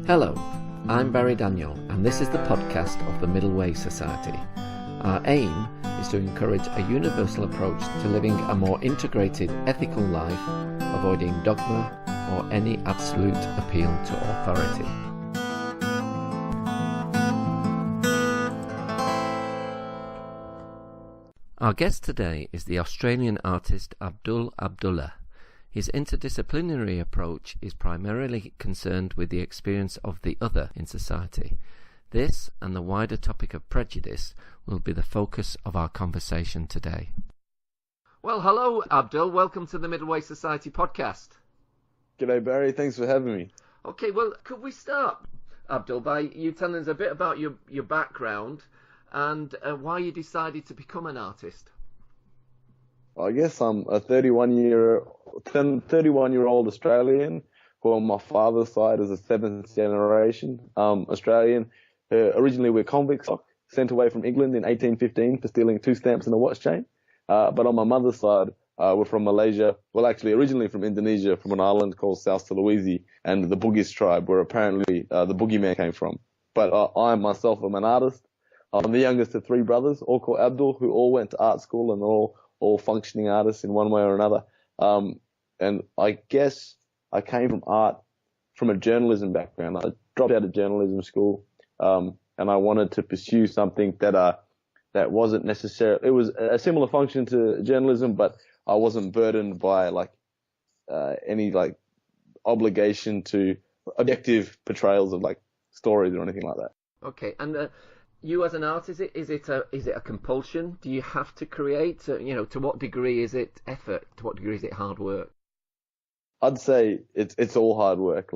Hello, I'm Barry Daniel, and this is the podcast of the Middle Way Society. Our aim is to encourage a universal approach to living a more integrated ethical life, avoiding dogma or any absolute appeal to authority. Our guest today is the Australian artist Abdul Abdullah. His interdisciplinary approach is primarily concerned with the experience of the other in society. This and the wider topic of prejudice will be the focus of our conversation today. Well, hello, Abdul. Welcome to the Middle Way Society podcast. G'day, Barry. Thanks for having me. Okay, well, could we start, Abdul, by you telling us a bit about your background and why you decided to become an artist? I guess I'm a 31-year-old Australian who on my father's side is a seventh generation Australian. Originally we're convicts, sent away from England in 1815 for stealing 2 stamps and a watch chain. But on my mother's side, we're from Malaysia. Well, actually originally from Indonesia, from an island called South Sulawesi and the Bugis tribe, where apparently the boogeyman came from. But I myself am an artist. I'm the youngest of 3 brothers, all called Abdul, who all went to art school and all functioning artists in one way or another. And I guess I came from art from a journalism background. I dropped out of journalism school, and I wanted to pursue something that wasn't necessarily, it was a similar function to journalism, but I wasn't burdened by any obligation to objective portrayals of stories or anything like that. Okay, and you as an artist, is it a compulsion? Do you have to create? To what degree is it effort? To what degree is it hard work? I'd say it's all hard work.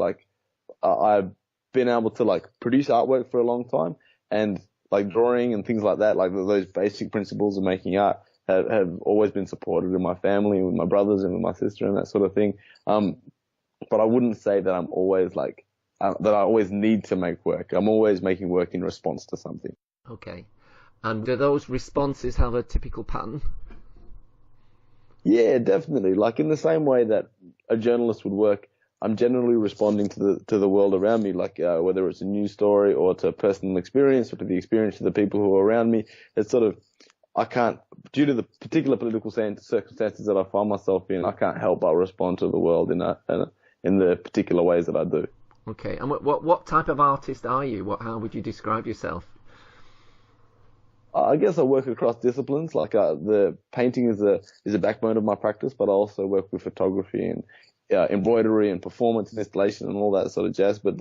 I've been able to produce artwork for a long time, and drawing and things like that, those basic principles of making art have always been supported in my family, with my brothers and with my sister and that sort of thing. But I wouldn't say that I'm always that I always need to make work. I'm always making work in response to something. Okay. And do those responses have a typical pattern? Yeah, definitely. In the same way that a journalist would work, I'm generally responding to the world around me, whether it's a news story or to personal experience or to the experience of the people who are around me. It's I can't, due to the particular political circumstances that I find myself in, I can't help but respond to the world in the particular ways that I do. Okay, and what type of artist are you? How would you describe yourself? I guess I work across disciplines. The painting is a backbone of my practice, but I also work with photography and embroidery and performance and installation and all that sort of jazz. But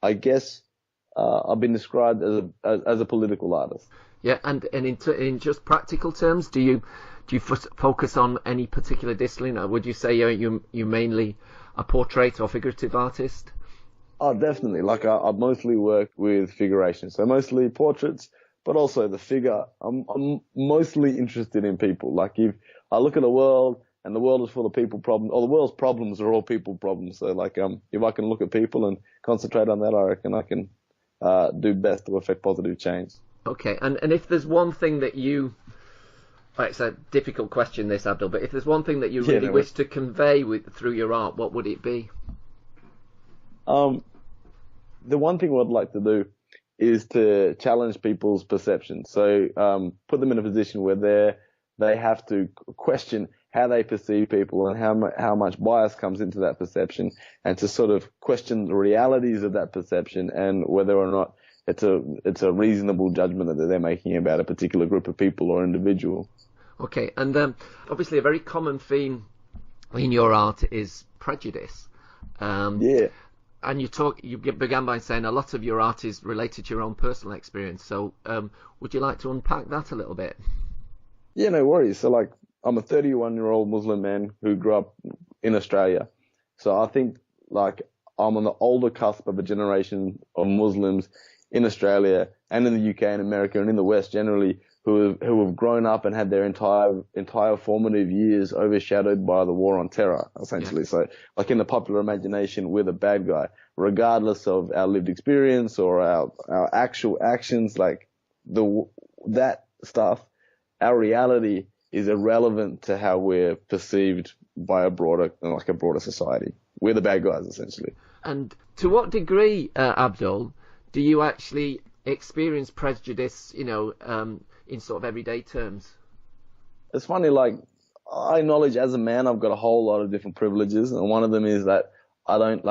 I guess I've been described as a political artist. Yeah, and in just practical terms, do you focus on any particular discipline? Or would you say you mainly a portrait or figurative artist? Oh, definitely. I mostly work with figuration, so mostly portraits, but also the figure. I'm mostly interested in people. If I look at the world and the world is full of people problems, or the world's problems are all people problems. So if I can look at people and concentrate on that, I reckon I can do best to affect positive change. Okay, and if there's one thing that you, it's a difficult question this, Abdul, but if there's one thing that you really wish to convey through your art, what would it be? The one thing I'd like to do is to challenge people's perceptions. So, put them in a position where they have to question how they perceive people and how much bias comes into that perception, and to sort of question the realities of that perception and whether or not it's a reasonable judgment that they're making about a particular group of people or individual. Okay, and obviously a very common theme in your art is prejudice. Yeah. And you began by saying a lot of your art is related to your own personal experience. So would you like to unpack that a little bit? Yeah, no worries. So I'm a 31-year-old Muslim man who grew up in Australia. So I think I'm on the older cusp of a generation of Muslims in Australia and in the UK and America and in the West generally who have grown up and had their entire formative years overshadowed by the war on terror, essentially. Yeah. So in the popular imagination, we're the bad guy, regardless of our lived experience or our actual actions, that stuff. Our reality is irrelevant to how we're perceived by a broader society. we're the bad guys, essentially. And to what degree, Abdul, do you actually experience prejudice, in sort of everyday terms? It's funny, like, I acknowledge as a man I've got a whole lot of different privileges, and one of them is that I don't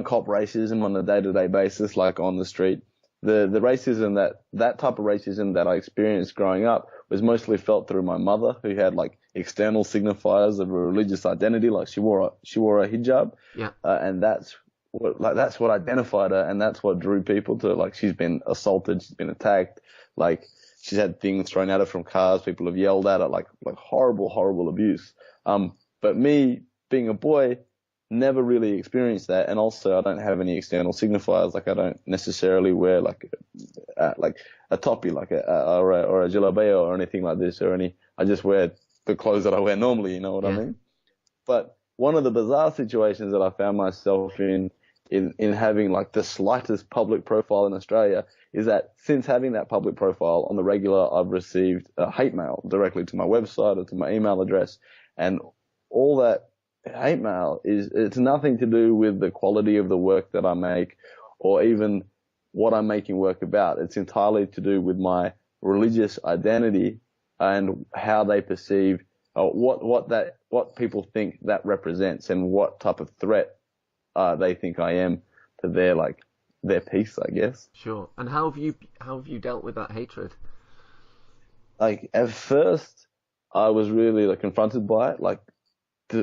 cop racism on a day-to-day basis, like on the street. The racism that type of racism that I experienced growing up was mostly felt through my mother, who had like external signifiers of a religious identity, like she wore a hijab, and that's what identified her, and that's what drew people to, like, she's been assaulted, she's been attacked, like she's had things thrown at her from cars, people have yelled at her, like horrible abuse. But me being a boy, never really experienced that, and also I don't have any external signifiers. Like I don't necessarily wear like a topi, like or a jalabia or anything like this, I just wear the clothes that I wear normally. You know what I mean? But one of the bizarre situations that I found myself in having like the slightest public profile in Australia is that since having that public profile on the regular, I've received hate mail directly to my website or to my email address, and all that hate mail it's nothing to do with the quality of the work that I make or even what I'm making work about. It's entirely to do with my religious identity and how they perceive what people think that represents and what type of threat they think I am to their peace, I guess. Sure. And how have you dealt with that hatred? Like at first I was really like confronted by it, like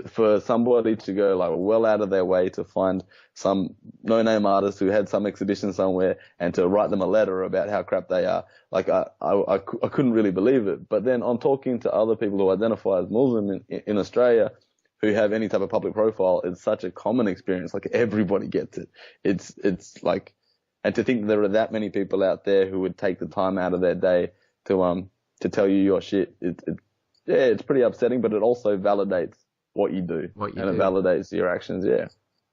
for somebody to go like well out of their way to find some no-name artist who had some exhibition somewhere and to write them a letter about how crap they are. Like I couldn't really believe it. But then on talking to other people who identify as Muslim in Australia who have any type of public profile, it's such a common experience. Like everybody gets it. It's like, and to think there are that many people out there who would take the time out of their day to tell you your shit. It's pretty upsetting, but it also validates what you do, it validates your actions. Yeah,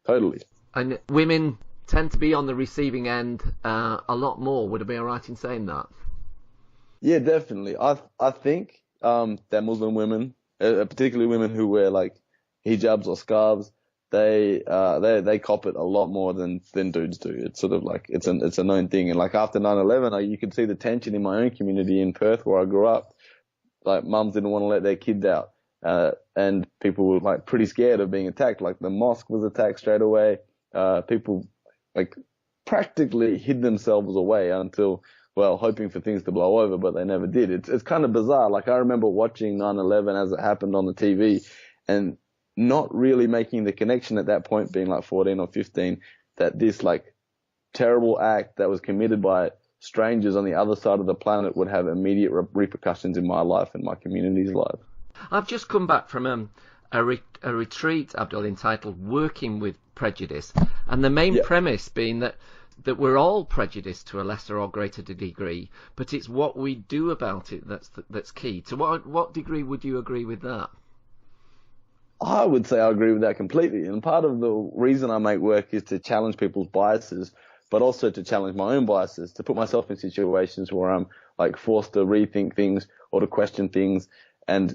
totally. And women tend to be on the receiving end a lot more. Would it be all right in saying that? Yeah, definitely. I think that Muslim women, particularly women who wear like hijabs or scarves, they cop it a lot more than dudes do. It's sort of like it's a known thing. And like after 9/11, you could see the tension in my own community in Perth where I grew up. Like mums didn't want to let their kids out. And people were like pretty scared of being attacked. Like the mosque was attacked straight away. People like practically hid themselves away until, well, hoping for things to blow over, but they never did. It's kind of bizarre. Like I remember watching 9/11 as it happened on the TV and not really making the connection at that point, being like 14 or 15, that this like terrible act that was committed by strangers on the other side of the planet would have immediate repercussions in my life and my community's life. I've just come back from a retreat, Abdul, entitled Working with Prejudice, and the main premise being that we're all prejudiced to a lesser or greater degree, but it's what we do about it that's key. To what degree would you agree with that? I would say I agree with that completely, and part of the reason I make work is to challenge people's biases, but also to challenge my own biases, to put myself in situations where I'm like forced to rethink things or to question things, and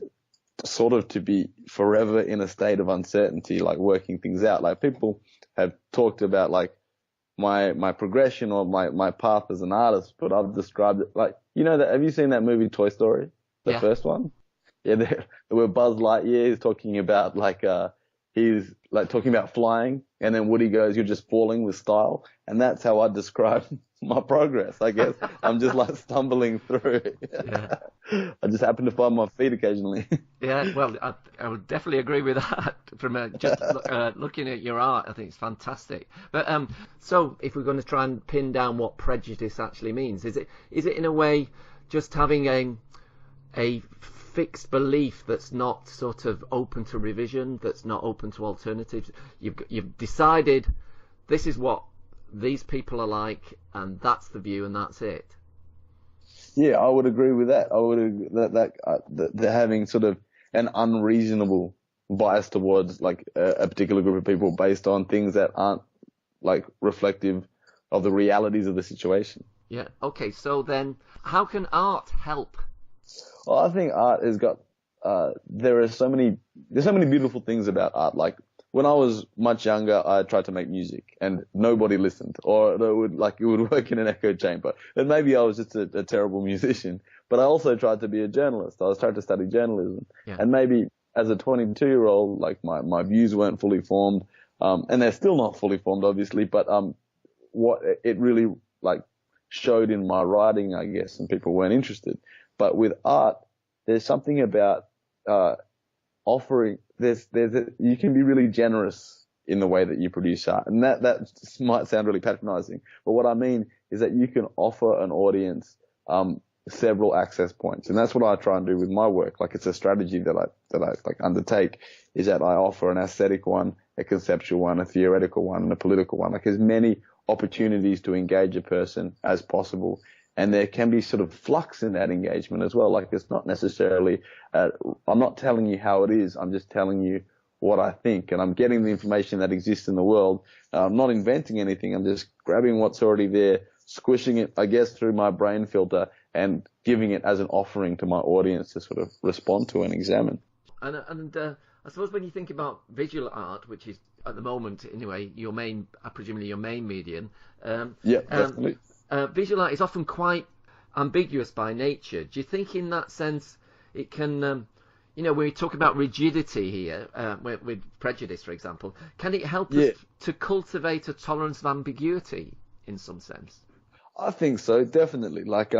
sort of to be forever in a state of uncertainty, like working things out. Like people have talked about like my progression or my path as an artist, but I've described it like, have you seen that movie Toy Story? The first one? Yeah, where Buzz Lightyear is talking about like, he's like talking about flying, and then Woody goes, "You're just falling with style." And that's how I describe my progress, I guess. I'm just like stumbling through. Yeah. I just happen to find my feet occasionally. Yeah, well, I would definitely agree with that. From just looking at your art, I think it's fantastic. But so if we're going to try and pin down what prejudice actually means, is it in a way just having a fixed belief that's not sort of open to revision, that's not open to alternatives? You've decided this is what these people are like, and that's the view, and that's it. Yeah, I would agree with that. I would that they're having sort of an unreasonable bias towards like a particular group of people based on things that aren't like reflective of the realities of the situation. Yeah. Okay. So then, how can art help? Well, I think art has got there's so many beautiful things about art. Like when I was much younger, I tried to make music and nobody listened, or it would work in an echo chamber. And maybe I was just a terrible musician, but I also tried to be a journalist. I was trying to study journalism, and maybe as a 22-year-old, like my views weren't fully formed, and they're still not fully formed, obviously, but what it really like showed in my writing, I guess, and people weren't interested. But with art, there's something about offering. You can be really generous in the way that you produce art, and that might sound really patronizing, but what I mean is that you can offer an audience several access points, and that's what I try and do with my work. Like, it's a strategy that I like undertake, is that I offer an aesthetic one, a conceptual one, a theoretical one, and a political one. Like, as many opportunities to engage a person as possible. And there can be sort of flux in that engagement as well. Like, it's not necessarily, I'm not telling you how it is. I'm just telling you what I think. And I'm getting the information that exists in the world. I'm not inventing anything. I'm just grabbing what's already there, squishing it, I guess, through my brain filter and giving it as an offering to my audience to sort of respond to and examine. And I suppose when you think about visual art, which is at the moment, anyway, presumably your main medium. Definitely. Visual art is often quite ambiguous by nature. Do you think in that sense it can, when we talk about rigidity here, with Prejudice, for example, can it help us to cultivate a tolerance of ambiguity in some sense? I think so, definitely. Like,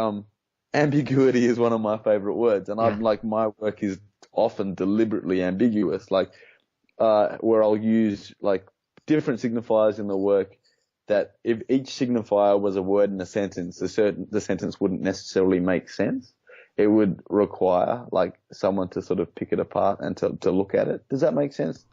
ambiguity is one of my favorite words, and I'm like, my work is often deliberately ambiguous, like, where I'll use like different signifiers in the work, that if each signifier was a word in a sentence, the sentence wouldn't necessarily make sense. It would require like someone to sort of pick it apart and to look at it. Does that make sense?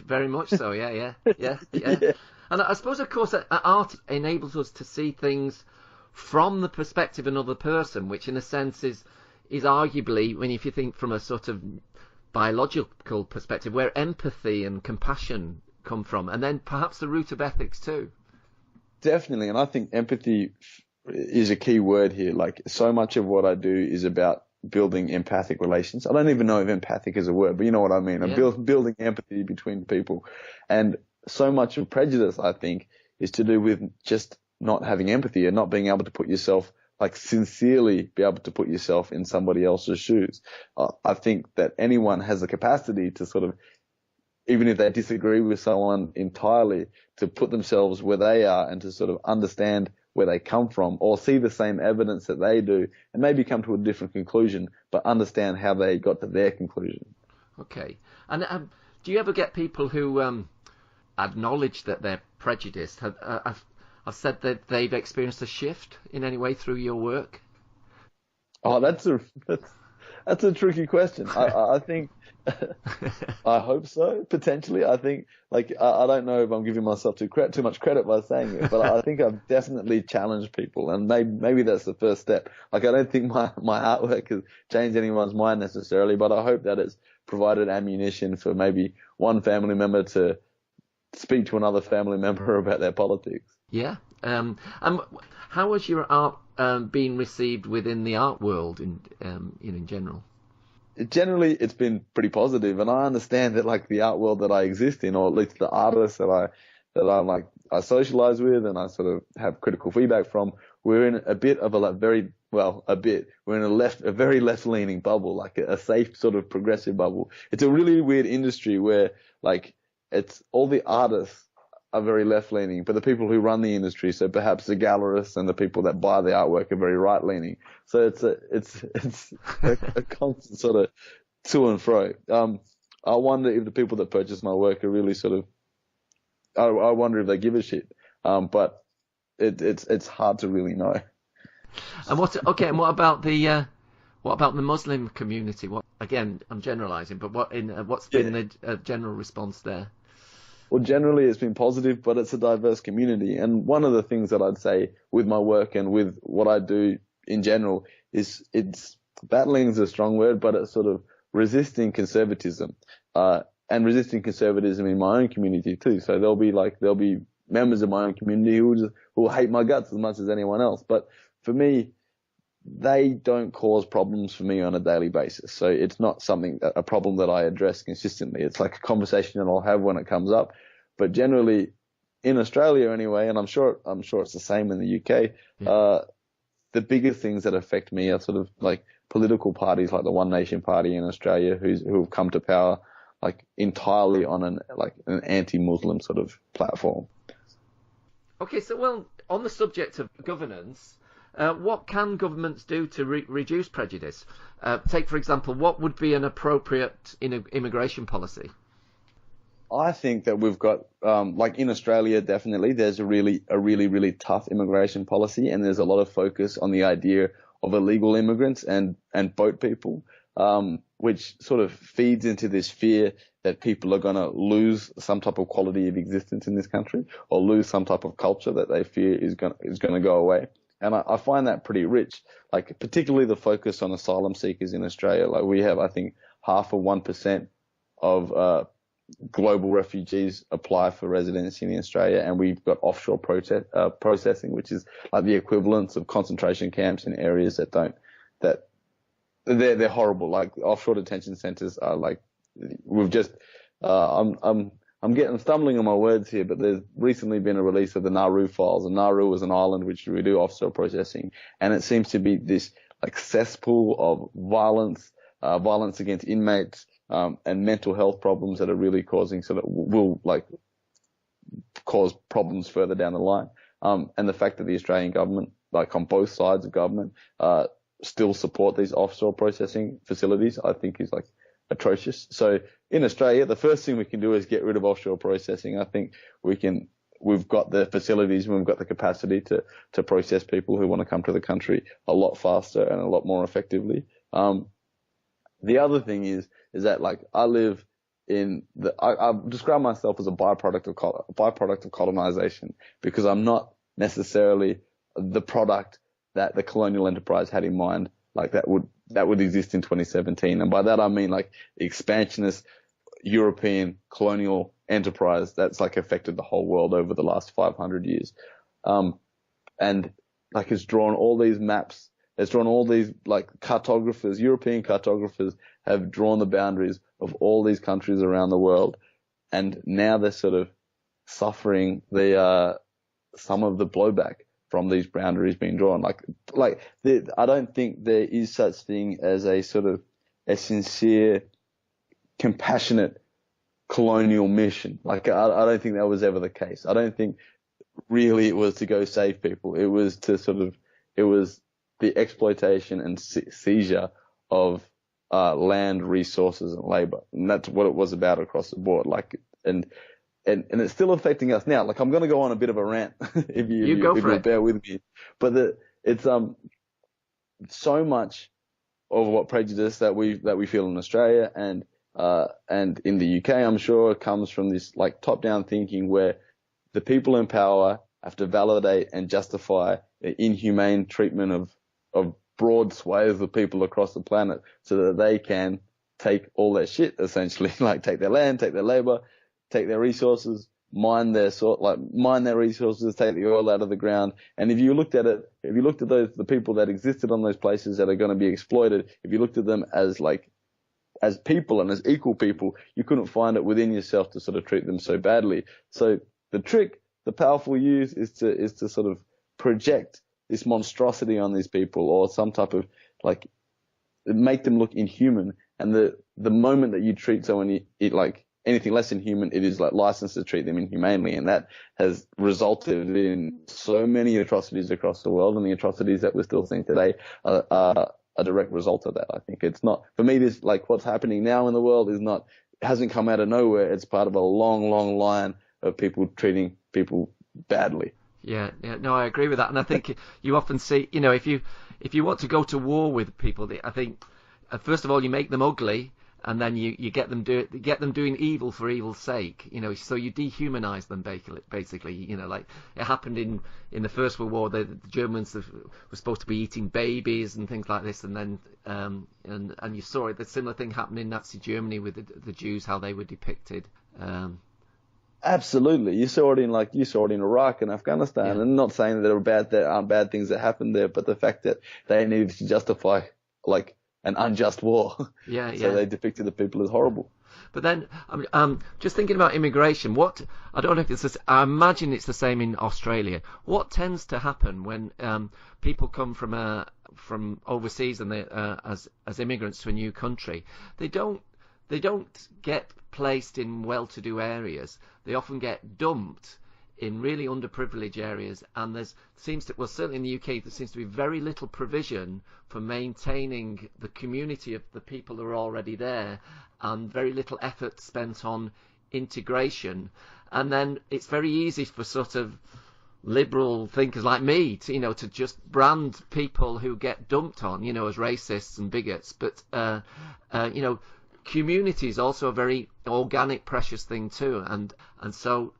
Very much so. Yeah. And I suppose, of course, art enables us to see things from the perspective of another person, which in a sense is arguably, if you think from a sort of biological perspective, where empathy and compassion come from, and then perhaps the root of ethics too. Definitely, and I think empathy is a key word here. Like, so much of what I do is about building empathic relations. I don't even know if empathic is a word, but you know what I mean. I'm building empathy between people. And so much of Prejudice, I think, is to do with just not having empathy and not being able to put yourself, like, sincerely be able to put yourself in somebody else's shoes. I think that anyone has the capacity to sort of, even if they disagree with someone entirely, to put themselves where they are and to sort of understand where they come from, or see the same evidence that they do and maybe come to a different conclusion, but understand how they got to their conclusion. Okay. And do you ever get people who acknowledge that they're prejudiced, have said that they've experienced a shift in any way through your work? Oh, that's a tricky question. I think I hope so, potentially. I think, like, I don't know if I'm giving myself too much credit by saying it, but I think I've definitely challenged people, and maybe that's the first step. Like, I don't think my artwork has changed anyone's mind necessarily, but I hope that it's provided ammunition for maybe one family member to speak to another family member about their politics. Yeah. How has your art been received within the art world in general? Generally, it's been pretty positive, and I understand that, like, the art world that I exist in, or at least the artists that I socialize with and I sort of have critical feedback from, we're in a bit of we're in a very left-leaning bubble, like a safe sort of progressive bubble. It's a really weird industry where, like, it's all the artists are very left-leaning, but the people who run the industry, so perhaps the gallerists and the people that buy the artwork, are very right-leaning. So it's a constant sort of to and fro. I wonder if the people that purchase my work are really sort of, I wonder if they give a shit. But it's hard to really know. And what about the Muslim community? Again, I'm generalizing, but what's been the general response there? Well, generally it's been positive, but it's a diverse community. And one of the things that I'd say with my work and with what I do in general is, it's battling is a strong word, but it's sort of resisting conservatism, and resisting conservatism in my own community too. So there'll be members of my own community who will hate my guts as much as anyone else. But for me, they don't cause problems for me on a daily basis. So it's not a problem that I address consistently. It's like a conversation that I'll have when it comes up. But generally, in Australia anyway, and I'm sure it's the same in the UK, the bigger things that affect me are sort of like political parties like the One Nation Party in Australia who have come to power like entirely on an anti-Muslim sort of platform. Okay, so well, on the subject of governance, what can governments do to reduce prejudice? Take, for example, what would be an appropriate immigration policy? I think that we've got, like in Australia, definitely, there's a really tough immigration policy, and there's a lot of focus on the idea of illegal immigrants and boat people, which sort of feeds into this fear that people are going to lose some type of quality of existence in this country or lose some type of culture that they fear is going to go away. And I find that pretty rich, like particularly the focus on asylum seekers in Australia. Like we have, I think, 0.5% of global refugees apply for residency in Australia, and we've got offshore processing, which is like the equivalence of concentration camps in areas they're horrible. Like offshore detention centers are like, we've just, I'm stumbling on my words here, but there's recently been a release of the Nauru files, and Nauru is an island which we do offshore processing, and it seems to be this like cesspool of violence against inmates, and mental health problems that are really causing, so that will like cause problems further down the line. And the fact that the Australian government, like on both sides of government, still support these offshore processing facilities, I think is like atrocious. So in Australia, the first thing we can do is get rid of offshore processing. I think we've got the facilities and we've got the capacity to process people who want to come to the country a lot faster and a lot more effectively. The other thing is that like I live in I describe myself as a byproduct of colonization, because I'm not necessarily the product that the colonial enterprise had in mind, like that would exist in 2017. And by that I mean like the expansionist European colonial enterprise that's like affected the whole world over the last 500 years. And like it's drawn all these maps. It's drawn all these like cartographers, European cartographers have drawn the boundaries of all these countries around the world. And now they're sort of suffering some of the blowback from these boundaries being drawn. I don't think there is such thing as a sort of a sincere, compassionate colonial mission. Like I don't think that was ever the case. I don't think really it was to go save people. It was the exploitation and seizure of land, resources, and labor, and that's what it was about across the board. Like, and it's still affecting us now. Like, I'm going to go on a bit of a rant if you bear with me, but it's so much of what prejudice that we feel in Australia and in the UK, I'm sure, comes from this like top-down thinking where the people in power have to validate and justify the inhumane treatment of broad swathes of people across the planet so that they can take all their shit, essentially, like take their land, take their labor, take their resources, mine their resources, take the oil out of the ground. And if you looked at the people that existed on those places that are going to be exploited, if you looked at them as people and as equal people, you couldn't find it within yourself to sort of treat them so badly. So the trick the powerful use is to sort of project this monstrosity on these people, or some type of like make them look inhuman. And the moment that you treat someone like anything less than human, it is like licensed to treat them inhumanely, and that has resulted in so many atrocities across the world, and the atrocities that we're still seeing today are a direct result of that. I think it's not, for me, this like what's happening now in the world hasn't come out of nowhere. It's part of a long, long line of people treating people badly. Yeah, no, I agree with that, and I think you often see, if you want to go to war with people, I think first of all you make them ugly, and then you get them doing evil for evil's sake, so you dehumanize them basically, like it happened in the First World War. The Germans were supposed to be eating babies and things like this, and then and you saw the similar thing happen in Nazi Germany with the Jews, how they were depicted. Absolutely. You saw it in Iraq and Afghanistan. Yeah, And not saying that there aren't bad things that happened there, but the fact that they needed to justify like an unjust war. yeah, So yeah. they depicted the people as horrible. But then, just thinking about immigration. What I don't know if it's I imagine it's the same in Australia. What tends to happen when people come from overseas and they as immigrants to a new country? They don't get placed in well-to-do areas. They often get dumped in really underprivileged areas, and certainly in the UK, there seems to be very little provision for maintaining the community of the people who are already there, and very little effort spent on integration. And then it's very easy for sort of liberal thinkers like me to just brand people who get dumped on, as racists and bigots. But community is also a very organic, precious thing too, and so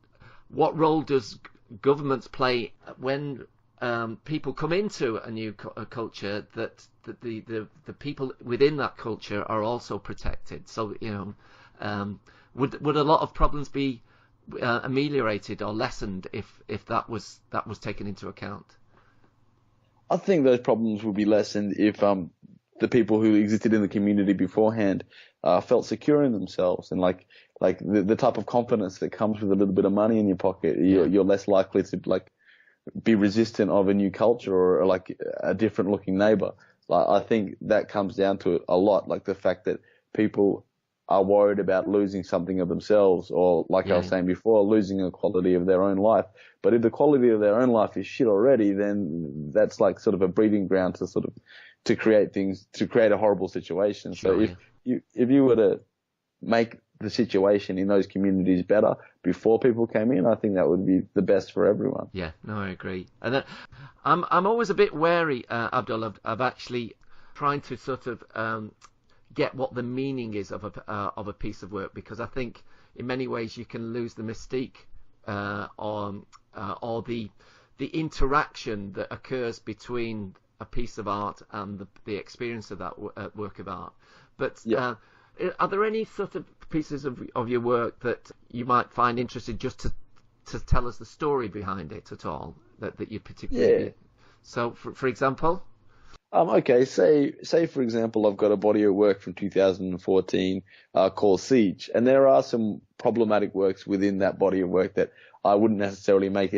what role does governments play when people come into a new culture, that the people within that culture are also protected? So would a lot of problems be ameliorated or lessened if that was taken into account? I think those problems would be lessened if the people who existed in the community beforehand felt secure in themselves, and like the type of confidence that comes with a little bit of money in your pocket. You're less likely to like be resistant of a new culture or like a different looking neighbor. Like, I think that comes down to it a lot, like the fact that people are worried about losing something of themselves, or like I was saying before, losing a quality of their own life. But if the quality of their own life is shit already, then that's like sort of a breeding ground to create a horrible situation. Sure, so if you were to make the situation in those communities better before people came in, I think that would be the best for everyone. Yeah, no, I agree. And then, I'm always a bit wary, Abdul, of actually trying to sort of get what the meaning is of a piece of work, because I think in many ways you can lose the mystique or the interaction that occurs between a piece of art and the experience of that work of art. But are there any sort of pieces of your work that you might find interesting, just to tell us the story behind it at all, that you particularly? Yeah. So, for example. Okay, say for example, I've got a body of work from 2014 called Siege, and there are some problematic works within that body of work that I wouldn't necessarily make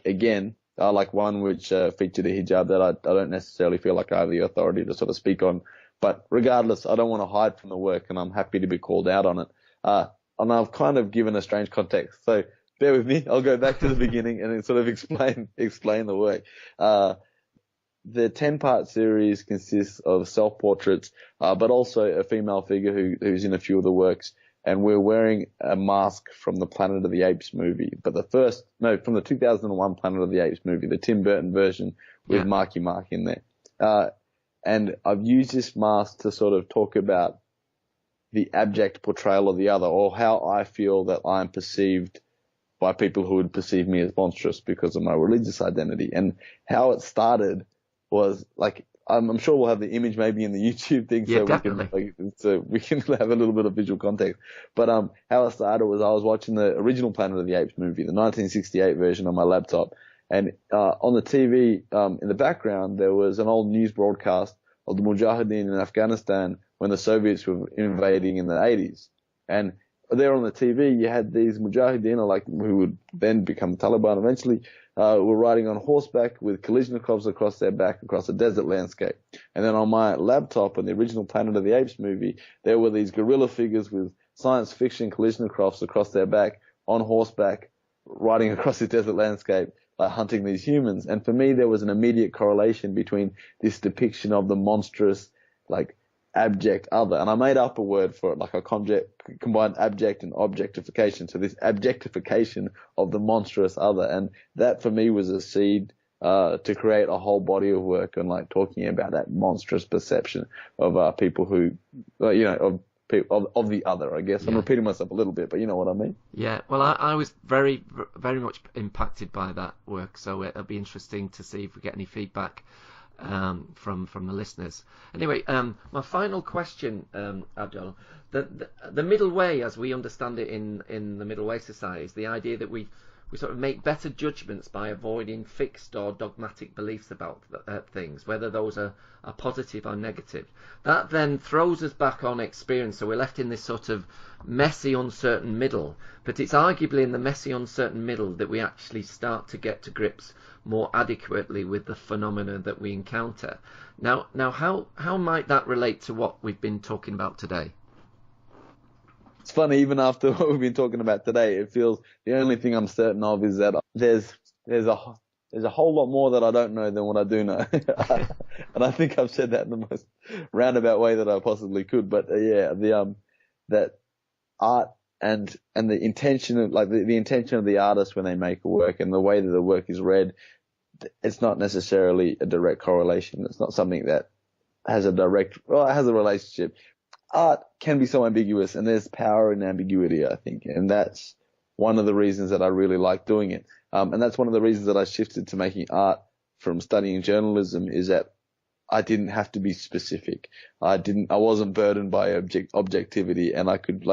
again. Like one which featured a hijab that I don't necessarily feel like I have the authority to sort of speak on. But regardless, I don't want to hide from the work, and I'm happy to be called out on it. And I've kind of given a strange context, so bear with me. I'll go back to the beginning and then sort of explain the work. The 10-part series consists of self-portraits, but also a female figure who's in a few of the works. And we're wearing a mask from the Planet of the Apes movie, but from the 2001 Planet of the Apes movie, the Tim Burton version with Marky Mark in there. And I've used this mask to sort of talk about the abject portrayal of the other, or how I feel that I'm perceived by people who would perceive me as monstrous because of my religious identity. And how it started was like, I'm sure we'll have the image maybe in the YouTube thing, so we can have a little bit of visual context. But how it started was I was watching the original Planet of the Apes movie, the 1968 version, on my laptop, and on the TV in the background there was an old news broadcast of the Mujahideen in Afghanistan when the Soviets were invading in the 80s. And there on the TV you had these Mujahideen, who would then become Taliban eventually, were riding on horseback with Kalashnikovs across their back across a desert landscape. And then on my laptop in the original Planet of the Apes movie, there were these guerrilla figures with science fiction Kalashnikovs across their back on horseback, riding across the desert landscape, hunting these humans. And for me, there was an immediate correlation between this depiction of the monstrous, abject other. And I made up a word for it, like a combined abject and objectification. So this objectification of the monstrous other. And that for me was a seed to create a whole body of work on talking about that monstrous perception of people who, of the other, I guess. I'm repeating myself a little bit, but you know what I mean. Yeah, well, I was very, very much impacted by that work, so it'll be interesting to see if we get any feedback from the listeners. Anyway, my final question, Abdul, the middle way, as we understand it in the middle way society, is the idea that we sort of make better judgments by avoiding fixed or dogmatic beliefs about things, whether those are positive or negative. That then throws us back on experience, so we're left in this sort of messy, uncertain middle. But it's arguably in the messy, uncertain middle that we actually start to get to grips more adequately with the phenomena that we encounter. Now, how might that relate to what we've been talking about today? It's funny, even after what we've been talking about today, it feels the only thing I'm certain of is that there's a whole lot more that I don't know than what I do know. And I think I've said that in the most roundabout way that I possibly could. But that art and the intention of the intention of the artist when they make a work and the way that the work is read, it's not necessarily a direct correlation. It's not something that has it has a relationship. Art can be so ambiguous, and there's power in ambiguity, I think, and that's one of the reasons that I really like doing it. And that's one of the reasons that I shifted to making art from studying journalism, is that I didn't have to be specific. I wasn't burdened by objectivity, and I could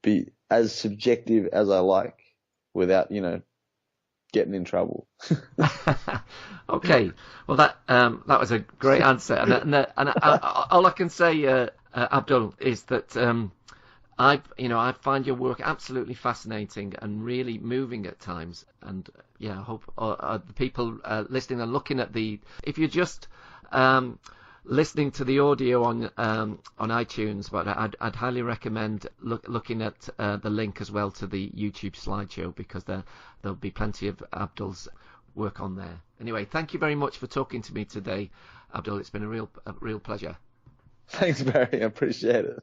be as subjective as I like without, getting in trouble. Okay, well that was a great answer, and all I can say, Abdul, is that I find your work absolutely fascinating and really moving at times, and I hope the people listening are looking at if you're just listening to the audio on iTunes, but I'd highly recommend looking at the link as well to the YouTube slideshow, because there'll be plenty of Abdul's work on there. Anyway, thank you very much for talking to me today, Abdul. It's been a real pleasure. Thanks, Barry. I appreciate it.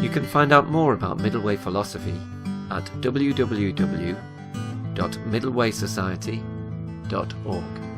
You can find out more about middle way philosophy at www.middlewaysociety.org.